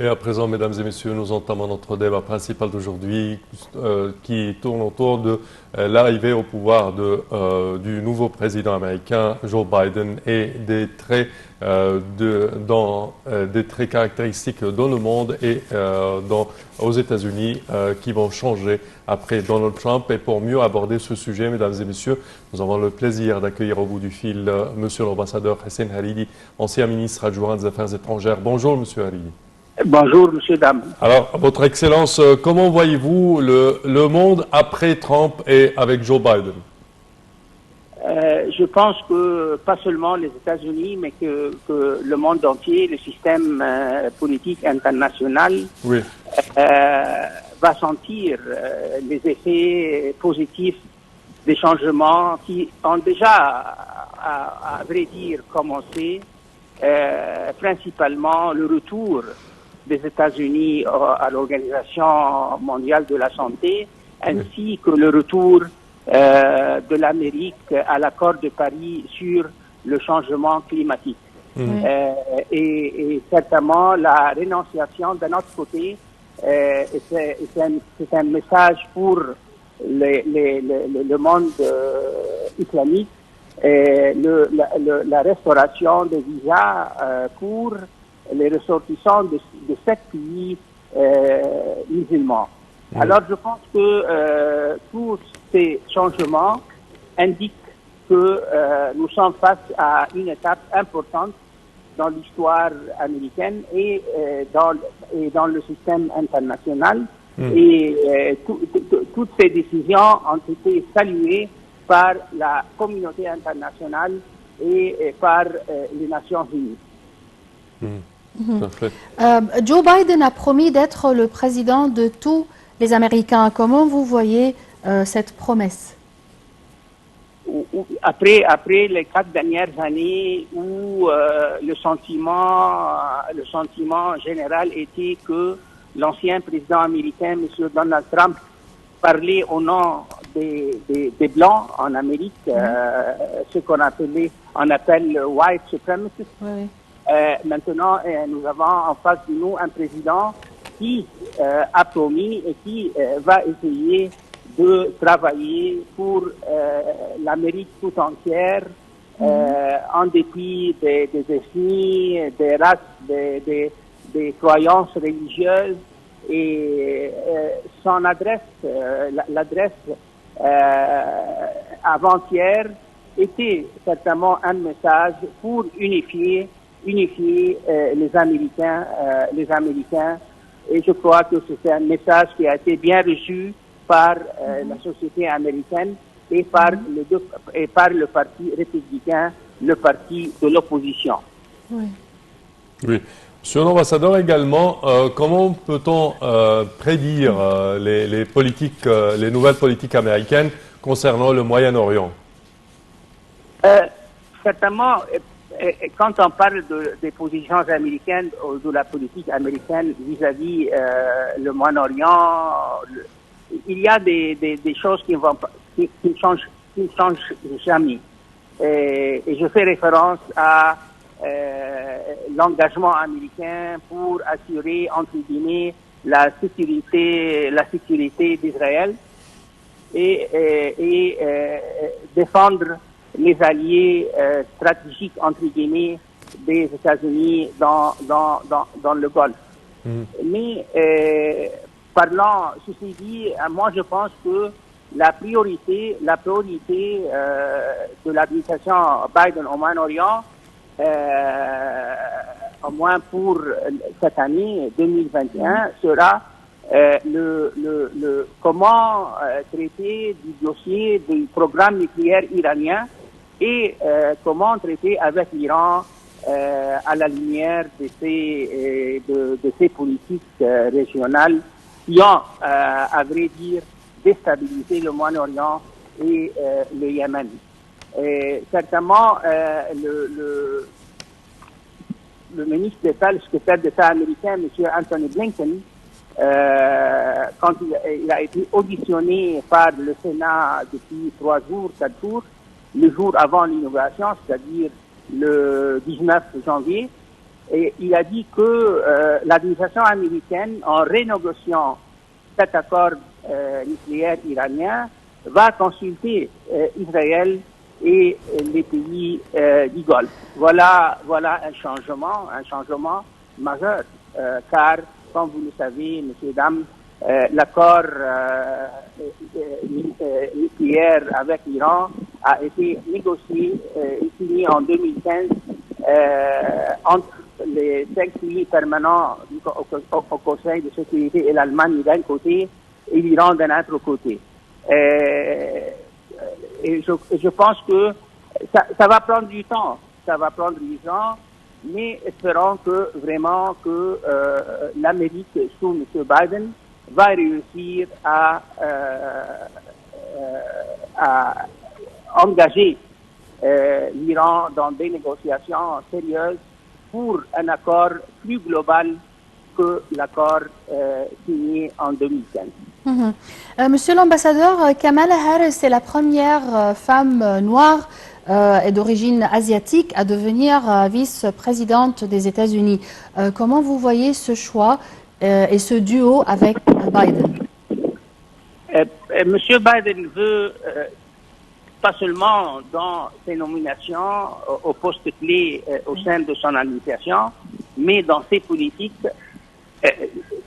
Et à présent, mesdames et messieurs, nous entamons notre débat principal d'aujourd'hui qui tourne autour de l'arrivée au pouvoir du nouveau président américain, Joe Biden, et des traits, des traits caractéristiques dans le monde et aux États-Unis qui vont changer après Donald Trump. Et pour mieux aborder ce sujet, mesdames et messieurs, nous avons le plaisir d'accueillir au bout du fil monsieur l'ambassadeur Hussein Hariri, ancien ministre adjoint des Affaires étrangères. Bonjour, monsieur Hariri. Bonjour, monsieur, dame. Alors, votre Excellence, comment voyez-vous le monde après Trump et avec Joe Biden? Je pense que pas seulement les États-Unis, mais que le monde entier, le système politique international, oui, va sentir les effets positifs des changements qui ont déjà, à vrai dire, commencé, principalement le retour des États-Unis à l'Organisation mondiale de la santé, ainsi que le retour de l'Amérique à l'accord de Paris sur le changement climatique. Et certainement, la rénonciation de notre côté, c'est un message pour le monde islamique, la restauration des visas pour les ressortissants de 7 pays musulmans. Alors je pense que tous ces changements indiquent que nous sommes face à une étape importante dans l'histoire américaine et dans le système international. Et toutes ces décisions ont été saluées par la communauté internationale et par les Nations Unies. Joe Biden a promis d'être le président de tous les Américains. Comment vous voyez cette promesse? Après les 4 dernières années où le sentiment général était que l'ancien président américain, M. Donald Trump, parlait au nom des Blancs en Amérique, ce qu'on appelle white supremacists. Maintenant, nous avons en face de nous un président qui a promis et qui va essayer de travailler pour l'Amérique tout entière, en dépit des ethnies, des races, des croyances religieuses. Et son adresse, l'adresse avant-hier, était certainement un message pour unifier les Américains, et je crois que c'est un message qui a été bien reçu par la société américaine et par le parti républicain, le parti de l'opposition. Oui. Monsieur l'ambassadeur également, comment peut-on prédire les nouvelles politiques américaines concernant le Moyen-Orient? Certainement, quand on parle des positions américaines, de la politique américaine vis-à-vis le Moyen-Orient, il y a des choses qui ne changent jamais. Et je fais référence à l'engagement américain pour assurer, entre guillemets, la sécurité d'Israël et défendre les alliés stratégiques, entre guillemets, des États-Unis dans le Golfe. Mais parlant, ceci dit, moi je pense que la priorité de l'administration Biden au Moyen-Orient, au moins pour cette année 2021, sera comment traiter du dossier du programme nucléaire iranien et comment traiter avec l'Iran à la lumière de ces politiques régionales qui ont, à vrai dire, déstabilisé le Moyen-Orient et le Yémen. Et certainement, le ministre d'État, le secrétaire d'État américain, M. Anthony Blinken, quand il a été auditionné par le Sénat depuis 3 jours, 4 jours, le jour avant l'inauguration, c'est-à-dire le 19 janvier, Et il a dit que l'administration américaine, en renégociant cet accord nucléaire iranien, va consulter Israël et les pays du Golfe. Voilà un changement majeur, car, comme vous le savez, messieurs, dames, l'accord nucléaire avec l'Iran a été négocié et signé en 2015 entre les 5 pays permanents au Conseil de sécurité et l'Allemagne d'un côté et l'Iran d'un autre côté. Et je pense que ça va prendre du temps, mais espérons que vraiment que l'Amérique sous M. Biden va réussir à engager l'Iran dans des négociations sérieuses pour un accord plus global que l'accord signé en 2015. Monsieur l'ambassadeur, Kamala Harris est la première femme noire et d'origine asiatique à devenir vice-présidente des États-Unis. Comment vous voyez ce choix et ce duo avec Biden? Monsieur Biden veut, pas seulement dans ses nominations au poste clé au sein de son administration, mais dans ses politiques,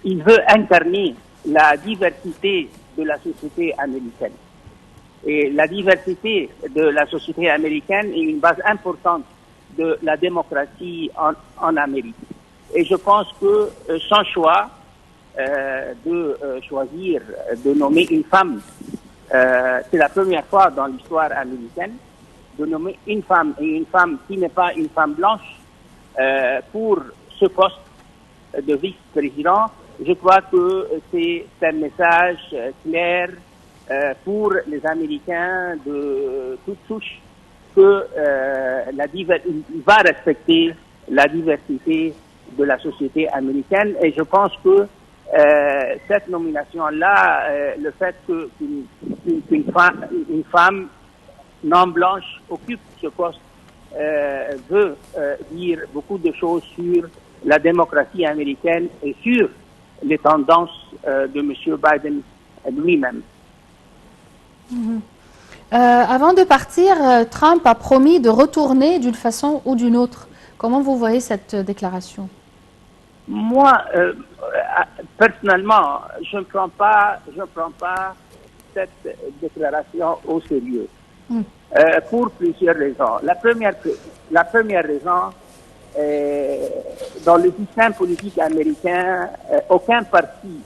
il veut incarner la diversité de la société américaine. Et la diversité de la société américaine est une base importante de la démocratie en Amérique. Et je pense que son choix de choisir de nommer une femme, c'est la première fois dans l'histoire américaine, de nommer une femme, et une femme qui n'est pas une femme blanche, pour ce poste de vice-président. Je crois que c'est un message clair pour les Américains de toute souche que il va respecter la diversité de la société américaine. Et je pense que cette nomination-là, le fait qu'une femme non blanche occupe ce poste veut dire beaucoup de choses sur la démocratie américaine et sur les tendances de M. Biden lui-même. Avant de partir, Trump a promis de retourner d'une façon ou d'une autre. Comment vous voyez cette déclaration? Moi, personnellement, je ne prends pas cette déclaration au sérieux. Pour plusieurs raisons. La première raison, dans le système politique américain, aucun parti,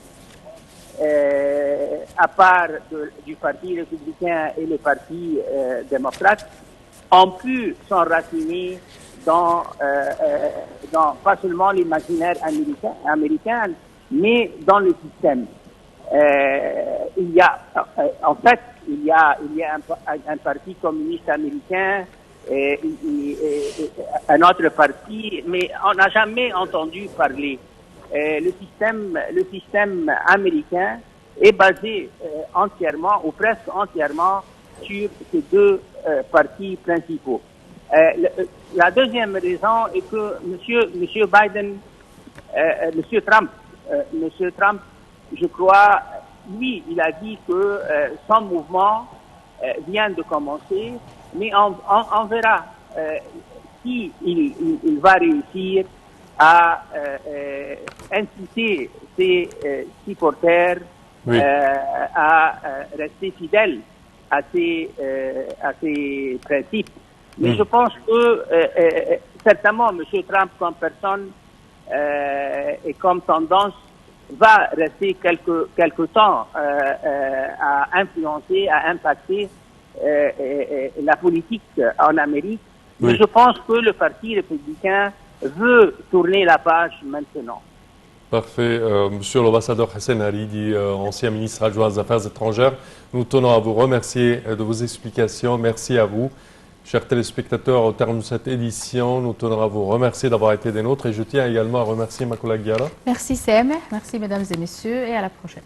à part du Parti républicain et le Parti démocrate, ont pu s'enraciner dans pas seulement l'imaginaire américain, mais dans le système. Il y a un parti communiste américain, et un autre parti, mais on n'a jamais entendu parler. Le système américain est basé entièrement ou presque entièrement sur ces deux partis principaux. La deuxième raison est que Monsieur Biden, Monsieur Trump, je crois, lui, il a dit que son mouvement vient de commencer, mais on verra si il va réussir à inciter ses supporters à rester fidèles à ses principes. Mais je pense que certainement M. Trump comme personne et comme tendance va rester quelque temps à influencer, à impacter la politique en Amérique. Mais je pense que le Parti républicain veut tourner la page maintenant. Parfait. Monsieur l'ambassadeur Hassan Hariri, ancien ministre adjoint des Affaires étrangères, nous tenons à vous remercier de vos explications. Merci à vous. Chers téléspectateurs, au terme de cette édition, nous tenons à vous remercier d'avoir été des nôtres et je tiens également à remercier ma collègue Yara. Merci Sem, merci mesdames et messieurs et à la prochaine.